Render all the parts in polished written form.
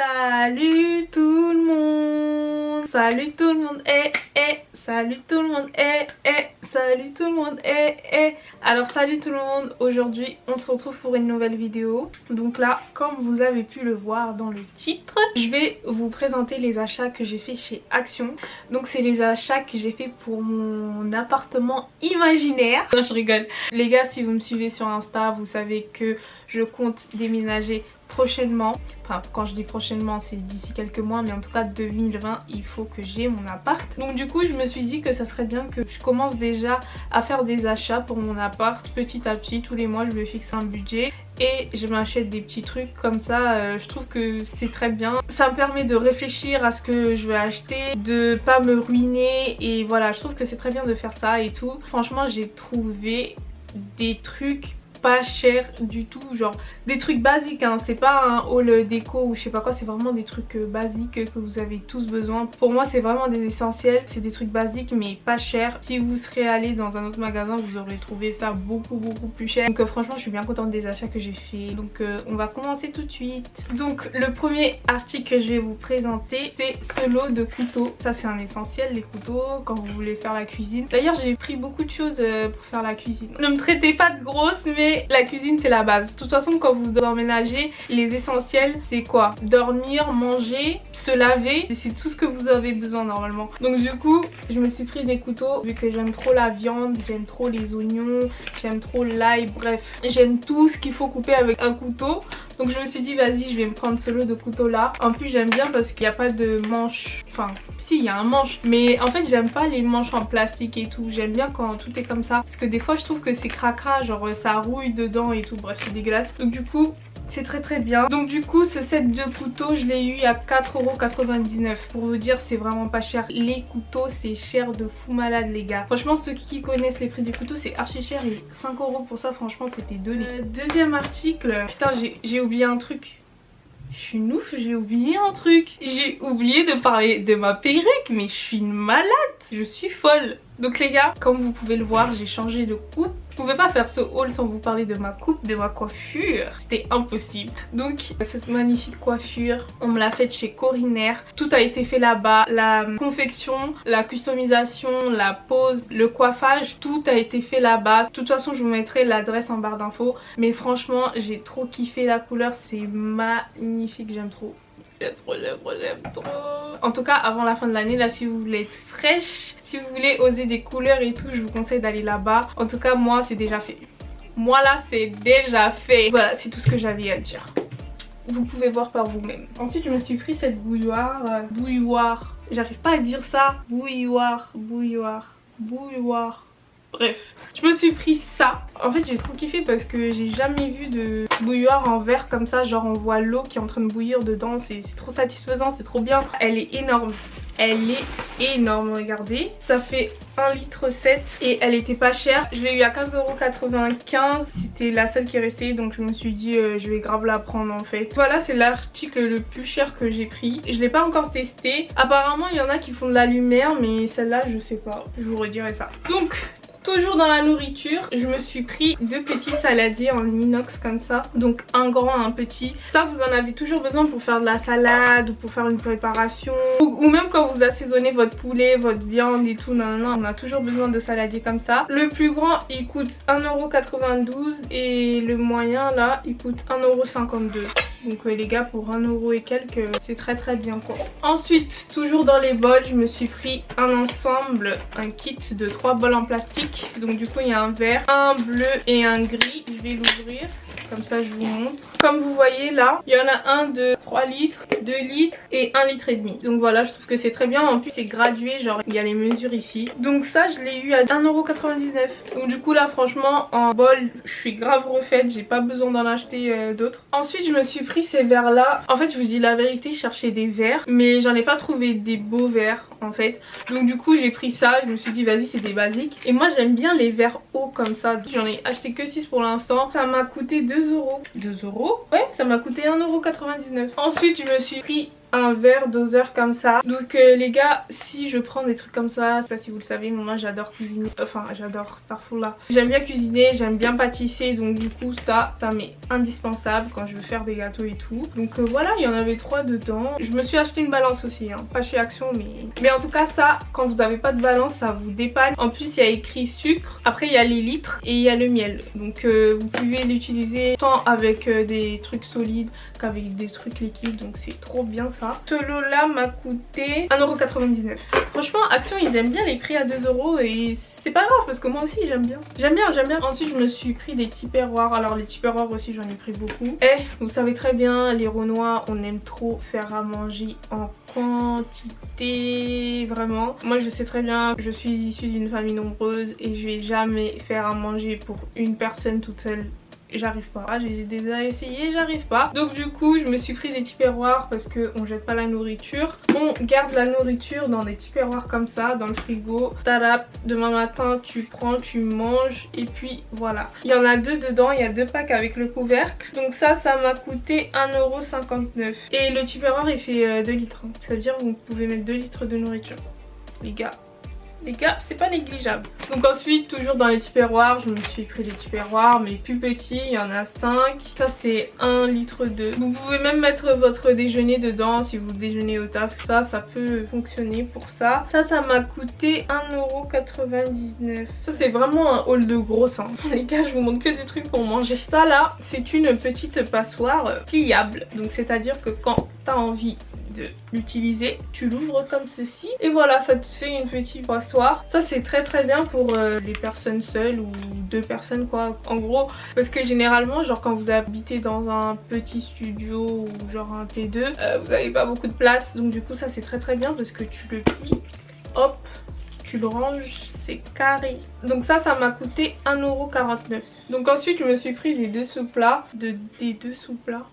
Salut tout le monde. Salut tout le monde. Salut tout le monde. Salut tout le monde. Alors salut tout le monde. Aujourd'hui on se retrouve pour une nouvelle vidéo. Donc là, comme vous avez pu le voir dans le titre, je vais vous présenter les achats que j'ai fait chez Action. Donc c'est les achats que j'ai fait pour mon appartement imaginaire. Non, je rigole. Les gars, si vous me suivez sur Insta, vous savez que je compte déménager prochainement. Enfin, quand je dis prochainement, c'est d'ici quelques mois, mais en tout cas 2020, il faut que j'ai mon appart. Donc du coup, je me suis dit que ça serait bien que je commence déjà à faire des achats pour mon appart petit à petit. Tous les mois, je me fixe un budget et je m'achète des petits trucs comme ça. Je trouve que c'est très bien. Ça me permet de réfléchir à ce que je vais acheter, de pas me ruiner, et voilà, je trouve que c'est très bien de faire ça et tout. Franchement, j'ai trouvé des trucs pas cher du tout, genre des trucs basiques hein. C'est pas un haul déco ou je sais pas quoi, c'est vraiment des trucs basiques que vous avez tous besoin. Pour moi c'est vraiment des essentiels, c'est des trucs basiques mais pas chers. Si vous serez allé dans un autre magasin, vous aurez trouvé ça beaucoup plus cher. Donc franchement je suis bien contente des achats que j'ai fait. Donc on va commencer tout de suite. Donc le premier article que je vais vous présenter, c'est ce lot de couteaux. Ça c'est un essentiel, les couteaux quand vous voulez faire la cuisine. D'ailleurs j'ai pris beaucoup de choses pour faire la cuisine. Ne me traitez pas de grosse, mais la cuisine c'est la base. De toute façon quand vous emménagez, les essentiels c'est quoi? Dormir, manger, se laver, c'est tout ce que vous avez besoin normalement. Donc du coup je me suis pris des couteaux vu que j'aime trop la viande, j'aime trop les oignons, j'aime trop l'ail, bref j'aime tout ce qu'il faut couper avec un couteau. Donc je me suis dit vas-y, je vais me prendre ce lot de couteaux là. En plus j'aime bien parce qu'il n'y a pas de manche, enfin si il y a un manche, mais en fait j'aime pas les manches en plastique et tout. J'aime bien quand tout est comme ça parce que des fois je trouve que c'est cracra, genre ça rouille dedans et tout, bref c'est dégueulasse. Donc du coup c'est très bien. Donc du coup ce set de couteaux je l'ai eu à 4,99€. Pour vous dire c'est vraiment pas cher. Les couteaux c'est cher de fou malade les gars. Franchement ceux qui connaissent les prix des couteaux c'est archi cher, et 5€ pour ça franchement c'était donné. Deuxième article, putain j'ai oublié un truc. Je suis une ouf, j'ai oublié un truc. J'ai oublié de parler de ma perruque, mais je suis une malade. Je suis folle. Donc les gars, comme vous pouvez le voir, j'ai changé de coupe. Je pouvais pas faire ce haul sans vous parler de ma coupe, de ma coiffure. C'était impossible. Donc cette magnifique coiffure, on me l'a faite chez Corinair. Tout a été fait là-bas. La confection, la customisation, la pose, le coiffage, tout a été fait là-bas. De toute façon, je vous mettrai l'adresse en barre d'infos. Mais franchement, j'ai trop kiffé la couleur. C'est magnifique, j'aime trop. J'aime trop. En tout cas avant la fin de l'année là, si vous voulez être fraîche, si vous voulez oser des couleurs et tout, je vous conseille d'aller là-bas. En tout cas moi c'est déjà fait. Moi là c'est déjà fait. Voilà, c'est tout ce que j'avais à dire. Vous pouvez voir par vous-même. Ensuite je me suis pris cette bouilloire. J'arrive pas à dire ça. Bouilloire. Bref, je me suis pris ça. En fait j'ai trop kiffé parce que j'ai jamais vu de bouilloire en verre comme ça. Genre on voit l'eau qui est en train de bouillir dedans. C'est trop satisfaisant, c'est trop bien. Elle est énorme. Elle est énorme, regardez. Ça fait 1,7 litre et elle était pas chère. Je l'ai eu à 15,95€. C'était la seule qui est restée, donc je me suis dit je vais grave la prendre en fait. Voilà, c'est l'article le plus cher que j'ai pris. Je l'ai pas encore testé. Apparemment il y en a qui font de la lumière, mais celle-là je sais pas. Je vous redirai ça. Donc toujours dans la nourriture, je me suis pris 2 petits saladiers en inox comme ça. Donc un grand, un petit. Ça vous en avez toujours besoin pour faire de la salade ou pour faire une préparation. Ou même quand vous assaisonnez votre poulet, votre viande et tout. Non, on a toujours besoin de saladiers comme ça. Le plus grand il coûte 1,92€ et le moyen là il coûte 1,52€. Donc les gars, pour 1€ et quelques, c'est très bien quoi. Ensuite, toujours dans les bols, je me suis pris un ensemble, un kit de 3 bols en plastique. Donc du coup il y a un vert, un bleu et un gris. Je vais l'ouvrir, comme ça je vous montre. Comme vous voyez là, il y en a un de 3 litres, 2 litres et 1,5 litre. Donc voilà, je trouve que c'est très bien. En plus c'est gradué, genre il y a les mesures ici. Donc ça je l'ai eu à 1,99€. Donc du coup là franchement en bol je suis grave refaite, j'ai pas besoin d'en acheter d'autres. Ensuite je me suis pris ces verres là. En fait je vous dis la vérité, je cherchais des verres mais j'en ai pas trouvé des beaux verres en fait. Donc du coup j'ai pris ça, je me suis dit vas-y c'est des basiques. Et moi j'aime bien les verres hauts comme ça. J'en ai acheté que 6 pour l'instant. Ça m'a coûté 2€. 2€? Ouais, ça m'a coûté 1,99€. Ensuite je me suis pris un verre doseur comme ça. Donc les gars, si je prends des trucs comme ça, je sais pas si vous le savez, mais moi j'adore cuisiner, enfin j'adore Starful là. J'aime bien cuisiner, j'aime bien pâtisser, donc du coup ça m'est indispensable quand je veux faire des gâteaux et tout. Donc voilà, il y en avait 3 dedans. Je me suis acheté une balance aussi, hein. Pas chez Action, mais en tout cas ça, quand vous n'avez pas de balance, ça vous dépanne. En plus il y a écrit sucre, après il y a les litres et il y a le miel. Donc vous pouvez l'utiliser tant avec des trucs solides qu'avec des trucs liquides, donc c'est trop bien ça. Ce lot là m'a coûté 1,99 €. Franchement Action ils aiment bien les prix à 2 € et c'est pas grave parce que moi aussi j'aime bien. J'aime bien. Ensuite je me suis pris des tupperwares. Alors les tupperwares aussi j'en ai pris beaucoup. Et vous savez très bien, les Renois on aime trop faire à manger en quantité, vraiment. Moi je sais très bien, je suis issue d'une famille nombreuse et je vais jamais faire à manger pour une personne toute seule. J'arrive pas, j'ai déjà essayé, j'arrive pas. Donc du coup je me suis pris des tupperwares parce qu'on jette pas la nourriture. On garde la nourriture dans des tupperwares comme ça, dans le frigo. Tadap, demain matin tu prends, tu manges et puis voilà. Il y en a 2 dedans, il y a 2 packs avec le couvercle. Donc ça m'a coûté 1,59 €. Et le tupperware il fait 2 litres. Ça veut dire que vous pouvez mettre 2 litres de nourriture. Les gars, c'est pas négligeable. Donc ensuite, toujours dans les tupperwares, je me suis pris des tupperwares mais plus petits, il y en a 5. Ça c'est 1,2 litre. Vous pouvez même mettre votre déjeuner dedans si vous déjeunez au taf. Ça peut fonctionner pour ça. Ça m'a coûté 1,99 €. Ça c'est vraiment un haul de gros hein. Les gars, je vous montre que des trucs pour manger. Ça là, c'est une petite passoire pliable. Donc c'est à dire que quand t'as envie de l'utiliser, tu l'ouvres comme ceci et voilà, ça te fait une petite passoire. Ça c'est très bien pour les personnes seules ou 2 personnes quoi, en gros, parce que généralement genre quand vous habitez dans un petit studio ou genre un T2, vous n'avez pas beaucoup de place, donc du coup ça c'est très bien parce que tu le plies, hop, tu le ranges, c'est carré. Donc ça m'a coûté 1,49 €. Donc ensuite je me suis pris des dessous plats,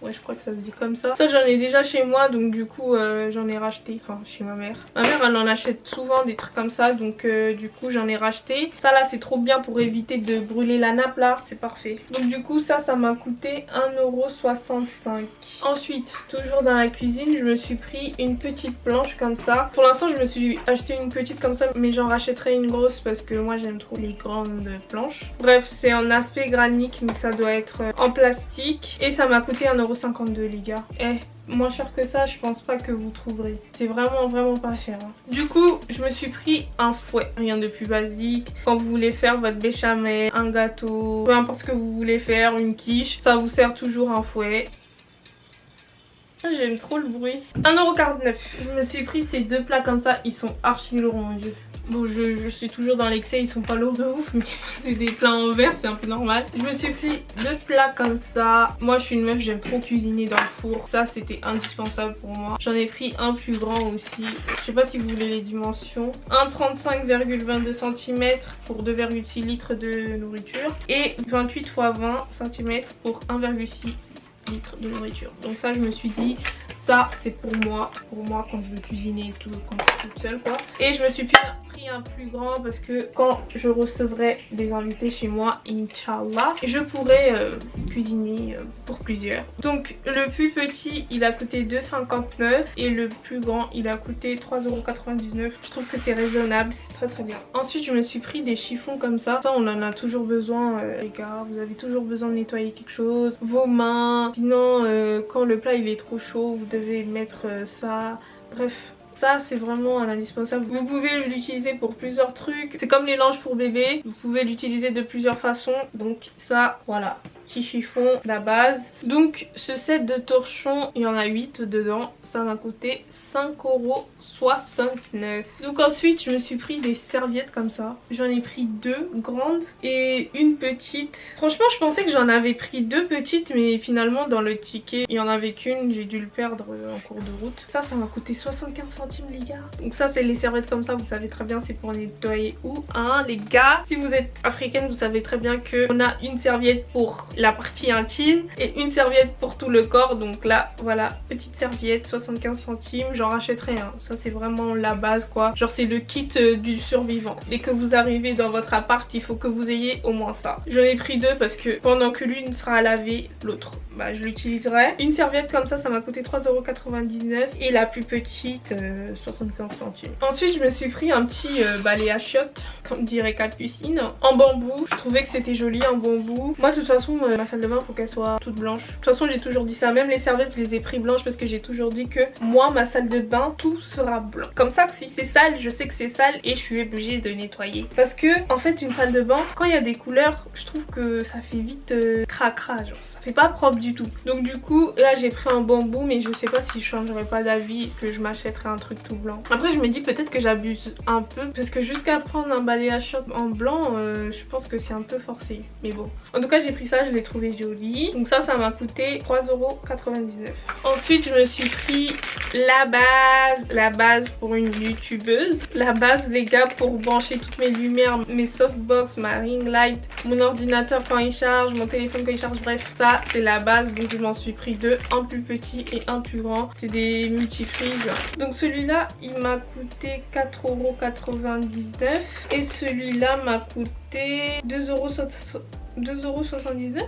ouais je crois que ça se dit comme ça. Ça j'en ai déjà chez moi, donc du coup j'en ai racheté, enfin chez ma mère. Ma mère elle en achète souvent des trucs comme ça, donc du coup j'en ai racheté. Ça là c'est trop bien pour éviter de brûler la nappe là, c'est parfait. Donc du coup ça m'a coûté 1,65 €. Ensuite, toujours dans la cuisine, je me suis pris une petite planche comme ça. Pour l'instant je me suis acheté une petite comme ça, mais j'en rachèterai une grosse parce que moi j'aime trop les grandes planches. Bref, c'est en aspect granique mais ça doit être en plastique et ça m'a coûté 1,52 € les gars. Moins cher que ça je pense pas que vous trouverez. C'est vraiment pas cher hein. Du coup je me suis pris un fouet, rien de plus basique. Quand vous voulez faire votre béchamel, un gâteau, peu importe ce que vous voulez faire, une quiche, ça vous sert toujours un fouet. J'aime trop le bruit. 1,49 €. Je me suis pris ces 2 plats comme ça, ils sont archi lourds mon dieu. Bon je suis toujours dans l'excès, ils sont pas lourds de ouf mais c'est des plats en verre, c'est un peu normal. Je me suis pris 2 plats comme ça. Moi je suis une meuf, j'aime trop cuisiner dans le four. Ça c'était indispensable pour moi. J'en ai pris un plus grand aussi. Je sais pas si vous voulez les dimensions. Un 35,22 cm pour 2,6 litres de nourriture. Et 28 x 20 cm pour 1,6 litres de nourriture. Donc ça je me suis dit ça c'est pour moi quand je veux cuisiner et tout, quand je suis toute seule quoi. Et je me suis pris un plus grand parce que quand je recevrai des invités chez moi, Inch'Allah, je pourrai cuisiner pour plusieurs. Donc le plus petit il a coûté 2,59 € et le plus grand il a coûté 3,99 €. Je trouve que c'est raisonnable, c'est très bien. Ensuite je me suis pris des chiffons comme ça. Ça on en a toujours besoin les gars, vous avez toujours besoin de nettoyer quelque chose, vos mains. Sinon quand le plat il est trop chaud, vous devez mettre ça. Bref, ça c'est vraiment un indispensable. Vous pouvez l'utiliser pour plusieurs trucs. C'est comme les langes pour bébé. Vous pouvez l'utiliser de plusieurs façons. Donc ça, voilà. Petit chiffon, la base. Donc ce set de torchons, il y en a 8 dedans. Ça m'a coûté 5,69 €. Donc ensuite je me suis pris des serviettes comme ça. J'en ai pris 2 grandes et une petite. Franchement je pensais que j'en avais pris 2 petites, mais finalement dans le ticket il y en avait qu'une. J'ai dû le perdre en cours de route. Ça m'a coûté 75 centimes les gars. Donc ça c'est les serviettes comme ça, vous savez très bien, c'est pour nettoyer ou hein les gars. Si vous êtes africaine vous savez très bien qu'on a une serviette pour la partie intime et une serviette pour tout le corps. Donc là voilà, petite serviette 75 centimes, j'en rachèterai un. Ça c'est vraiment la base quoi, genre c'est le kit du survivant. Dès que vous arrivez dans votre appart, il faut que vous ayez au moins ça. J'en ai pris deux parce que pendant que l'une sera à laver, l'autre bah je l'utiliserai. Une serviette comme ça m'a coûté 3,99 € et la plus petite 75 centimes. Ensuite je me suis pris un petit balai à chiottes, comme dirait Capucine, en bambou. Je trouvais que c'était joli en bambou. Moi de toute façon ma salle de bain faut qu'elle soit toute blanche. De toute façon j'ai toujours dit ça, même les serviettes je les ai pris blanches parce que j'ai toujours dit que moi ma salle de bain tout sera blanc. Comme ça que si c'est sale, je sais que c'est sale et je suis obligée de nettoyer. Parce que en fait une salle de bain, quand il y a des couleurs, je trouve que ça fait vite cracra, genre ça fait pas propre du tout. Donc du coup là j'ai pris un bambou, mais je sais pas si je changerai pas d'avis et que je m'achèterai un truc tout blanc. Après je me dis peut-être que j'abuse un peu parce que jusqu'à prendre un balai à chiottes en blanc, je pense que c'est un peu forcé. Mais bon, en tout cas j'ai pris ça, je l'ai trouvé joli. Donc ça m'a coûté 3,99 €. Ensuite je me suis pris la base pour une youtubeuse. La base les gars pour brancher toutes mes lumières, mes softbox, ma ring light, mon ordinateur quand il charge, mon téléphone quand il charge, bref ça c'est la base. Donc je m'en suis pris deux, un plus petit et un plus grand. C'est des multiprises. Donc celui-là il m'a coûté 4,99 € et celui-là m'a coûté 2,79 €.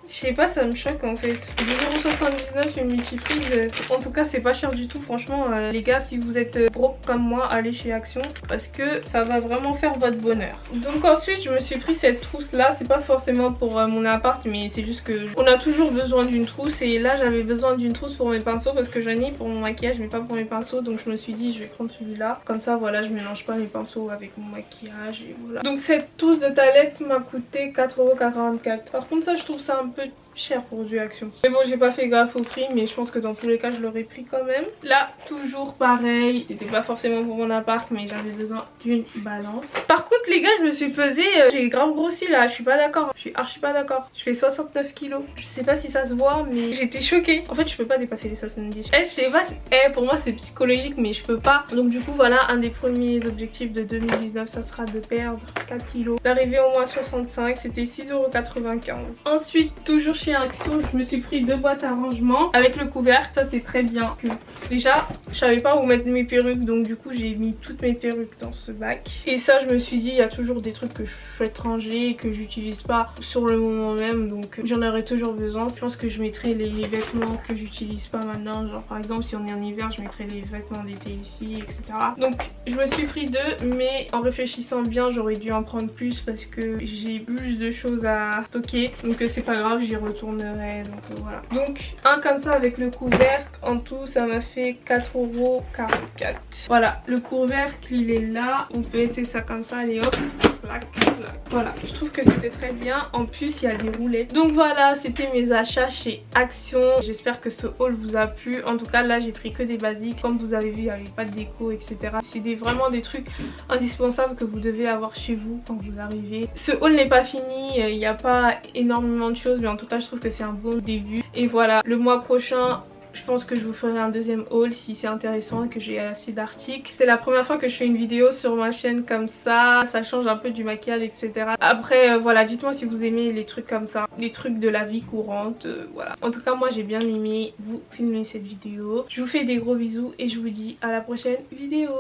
Je sais pas, ça me choque en fait. 2,79 € une multiprise. En tout cas c'est pas cher du tout franchement. Les gars, si vous êtes broke comme moi, allez chez Action parce que ça va vraiment faire votre bonheur. Donc ensuite je me suis pris cette trousse là. C'est pas forcément pour mon appart, mais c'est juste que on a toujours besoin d'une trousse. Et là j'avais besoin d'une trousse pour mes pinceaux parce que j'en ai pour mon maquillage mais pas pour mes pinceaux. Donc je me suis dit je vais prendre celui-là. Comme ça voilà, je mélange pas mes pinceaux avec mon maquillage et voilà. Donc cette trousse de toilette m'a coûté 4,44 €. Par contre ça je trouve ça un peu cher pour du Action. Mais bon j'ai pas fait gaffe au prix, mais je pense que dans tous les cas je l'aurais pris quand même. Là toujours pareil, c'était pas forcément pour mon appart mais j'avais besoin d'une balance. Par contre les gars je me suis pesée, j'ai grave grossi là, je suis pas d'accord. Je suis archi pas d'accord. Je fais 69 kilos. Je sais pas si ça se voit mais j'étais choquée. En fait je peux pas dépasser les 70. Je sais pas, pour moi c'est psychologique mais je peux pas. Donc du coup voilà, un des premiers objectifs de 2019 ça sera de perdre 4 kilos. D'arriver au moins 65, c'était 6,95 €. Ensuite toujours chez Action, je me suis pris deux boîtes à rangement avec le couvercle. Ça c'est très bien. Déjà je savais pas où mettre mes perruques, donc du coup j'ai mis toutes mes perruques dans ce bac. Et ça je me suis dit il y a toujours des trucs que je souhaite ranger et que j'utilise pas sur le moment même, donc j'en aurai toujours besoin. Je pense que je mettrai les vêtements que j'utilise pas maintenant, genre par exemple si on est en hiver je mettrai les vêtements d'été ici, etc. Donc je me suis pris deux, mais en réfléchissant bien j'aurais dû en prendre plus parce que j'ai plus de choses à stocker, donc c'est pas grave, j'y retournerai. Donc voilà. Donc un comme ça avec le couvercle, en tout ça m'a fait 4,44 €. Voilà, le couvercle il est là, on peut éteindre ça comme ça, allez hop, plac, plac. Voilà, je trouve que c'était très bien. En plus il y a des roulettes. Donc voilà, c'était mes achats chez Action. J'espère que ce haul vous a plu. En tout cas là j'ai pris que des basiques. Comme vous avez vu, il n'y avait pas de déco, etc. C'est vraiment des trucs indispensables que vous devez avoir chez vous quand vous arrivez. Ce haul n'est pas fini, il n'y a pas énormément de choses, mais en tout cas je trouve que c'est un bon début. Et voilà, le mois prochain je pense que je vous ferai un deuxième haul si c'est intéressant et que j'ai assez d'articles. C'est la première fois que je fais une vidéo sur ma chaîne comme ça change un peu du maquillage, etc. Après voilà, dites-moi si vous aimez les trucs comme ça, les trucs de la vie courante, voilà. En tout cas moi j'ai bien aimé vous filmer cette vidéo. Je vous fais des gros bisous et je vous dis à la prochaine vidéo.